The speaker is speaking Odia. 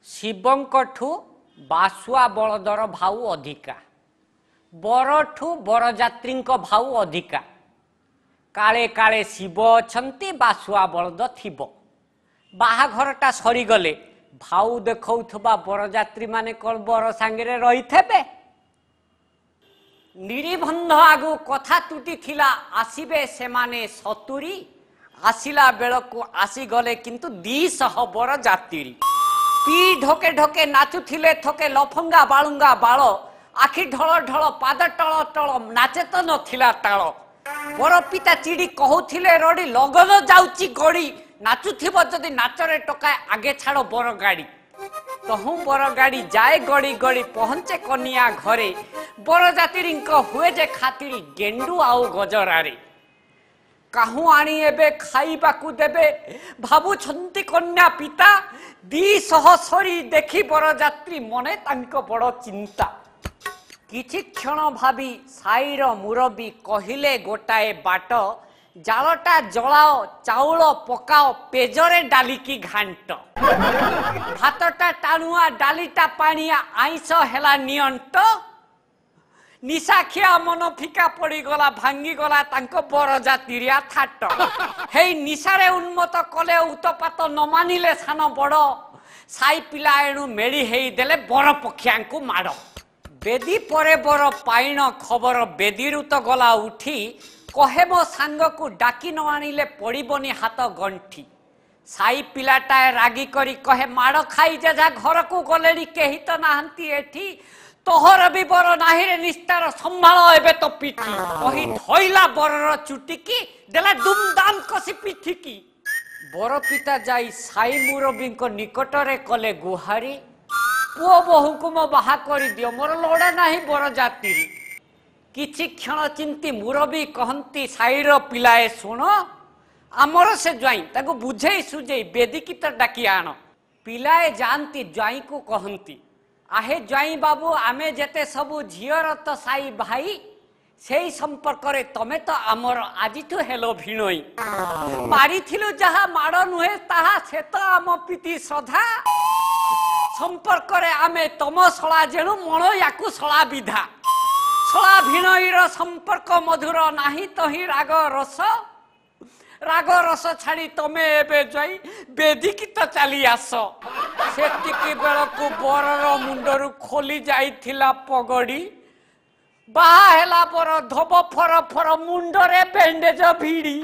ଶିବଙ୍କଠୁ ବାସୁଆ ବଳଦର ଭାଉ ଅଧିକା, ବରଠୁ ବରଯାତ୍ରୀଙ୍କ ଭାଉ ଅଧିକା। କାଳେ କାଳେ ଶିବ ଅଛନ୍ତି, ବାସୁଆ ବଳଦ ଥିବ। ବାହାଘରଟା ସରିଗଲେ ଭାଉ ଦେଖାଉଥିବା ବରଯାତ୍ରୀ ମାନେ କଣ ବର ସାଙ୍ଗରେ ରହିଥିବେ? ନିରିବନ୍ଧ ଆଗୁ କଥା ତୁଟିଥିଲା, ଆସିବେ ସେମାନେ 70, ଆସିଲା ବେଳକୁ ଆସିଗଲେ କିନ୍ତୁ 200 ବରଯାତ୍ରୀ। ପି ଢୋକେ ଢୋକେ ନାଚୁଥିଲେ ଥକେ ଲଫଙ୍ଗା ବାଳୁଙ୍ଗା ବାଳ, ଆଖି ଢଳ ଢଳ ପାଦ ଟଳ ଟଳ, ନାଚେ ତ ନଥିଲା ତାଳ। ବର ପିତା ଚିଡ଼ି କହୁଥିଲେ ରଡ଼ି, ଲଗନ ଯାଉଛି ଗଡ଼ି, ନାଚୁଥିବ ଯଦି ନାଚରେ ଟକାଏ ଆଗେ ଛାଡ଼ ବର ଗାଡ଼ି। ତହୁଁ ବର ଗାଡ଼ି ଯାଏ ଗଡ଼ି ଗଡ଼ି ପହଞ୍ଚେ କନିଆ ଘରେ, ବରଯାତ୍ରୀଙ୍କ ହୁଏ ଯେ ଖାତିରି ଗେଣ୍ଡୁ ଆଉ ଗଜରାରେ। କାହୁଁ ଆଣି ଏବେ ଖାଇବାକୁ ଦେବେ, ଭାବୁଛନ୍ତି କନ୍ୟା ପିତା, 200 ସରି ଦେଖି ବରଯାତ୍ରୀ ମନେ ତାଙ୍କ ବଡ଼ ଚିନ୍ତା। କିଛି କ୍ଷଣ ଭାବି ସାଇର ମୁରବୀ କହିଲେ ଗୋଟାଏ ବାଟ, ଜାଳଟା ଜଳାଅ ଚାଉଳ ପକାଅ ପେଜରେ ଡାଲିକି ଘାଣ୍ଟ। ଭାତଟା ଟାଣୁଆ ଡାଲିଟା ପାଣିଆ, ଆଇଁଷ ହେଲା ନିଅଣ୍ଟ। ନିଶାଖିଆ ମନ ଫିକା ପଡ଼ିଗଲା, ଭାଙ୍ଗିଗଲା ତାଙ୍କ ବରଯାତ୍ରୀଆ ଥାଟ। ହେଇ ନିଶାରେ ଉନ୍ମତ କଲେ ଉତପାତ, ନ ମାନିଲେ ସାନ ବଡ଼, ସାଇ ପିଲା ଏଣୁ ମେଳି ହେଇଦେଲେ ବର ପକ୍ଷିଆଙ୍କୁ ମାଡ଼। ବେଦି ପରେ ବର ପାଇଣ ଖବର, ବେଦିରୁ ତ ଗଲା ଉଠି, କହେ ମୋ ସାଙ୍ଗକୁ ଡାକି ନ ଆଣିଲେ ପଡ଼ିବନି ହାତ ଗଣ୍ଠି। ସାଇ ପିଲାଟାଏ ରାଗି କରି କହେ, ମାଡ଼ ଖାଇ ଯେଝା ଘରକୁ ଗଲେଣି, କେହି ତ ନାହାନ୍ତି ଏଠି, ତୋହର ବି ବର ନାହିଁରେ ନିସ୍ତାର, ସମ୍ଭାଳ ଏବେ ତ ପିଠି। କହି ଧଇଲା ବରର ଚୁଟିକି, ଦେଲା ଦୁମ୍ ଦାମ୍ କଷି ପିଠିକି। ବର ପିତା ଯାଇ ସାଇ ମୁରବୀଙ୍କ ନିକଟରେ କଲେ ଗୁହାରି, ପୁଅ ବୋହୂକୁ ମୋ ବାହା କରିଦିଅ, ମୋର ଲୋଡ଼ା ନାହିଁ ବରଯାତ୍ରୀ। କିଛି କ୍ଷଣ ଚିନ୍ତି ମୁରବୀ କହନ୍ତି, ସାଇର ପିଲାଏ ଶୁଣ, ଆମର ସେ ଜ୍ୱାଇଁ, ତାକୁ ବୁଝେଇ ସୁଝେଇ ବେଦିକି ତ ଡାକି ଆଣ। ପିଲାଏ ଯାଆନ୍ତି ଜ୍ୱାଇଁକୁ କହନ୍ତି, ଆହେ ଜ୍ୱାଇଁ ବାବୁ, ଆମେ ଯେତେ ସବୁ ଝିଅର ତ ସାଇ ଭାଇ, ସେଇ ସମ୍ପର୍କରେ ତମେ ତ ଆମର ଆଜିଠୁ ହେଲ ଭିଣୋଇ। ମାରିଥିଲୁ ଯାହା ମାଡ଼ ନୁହେଁ ତାହା, ସେ ତ ଆମ ପ୍ରୀତି ଶ୍ରଦ୍ଧା। ସମ୍ପର୍କରେ ଆମେ ତମ ଶଳା, ଯେଣୁ ମଣ ୟାକୁ ଶଳା ବିଧା। ଶଳା ଭିଣୋଇର ସମ୍ପର୍କ ମଧୁର, ନାହିଁ ତହିଁ ରାଗ ରସ। ରାଗ ରସ ଛାଡ଼ି ତମେ ଏବେ ଯାଇ ବେଦିକି ତ ଚାଲି ଆସ। ସେତିକି ବେଳକୁ ବରର ମୁଣ୍ଡରୁ ଖୋଲି ଯାଇଥିଲା ପଗଡ଼ି। ବାହା ହେଲା ବର ଧୋବ ଫର ଫର, ମୁଣ୍ଡରେ ବେଣ୍ଡେଜ ଭିଡ଼ି।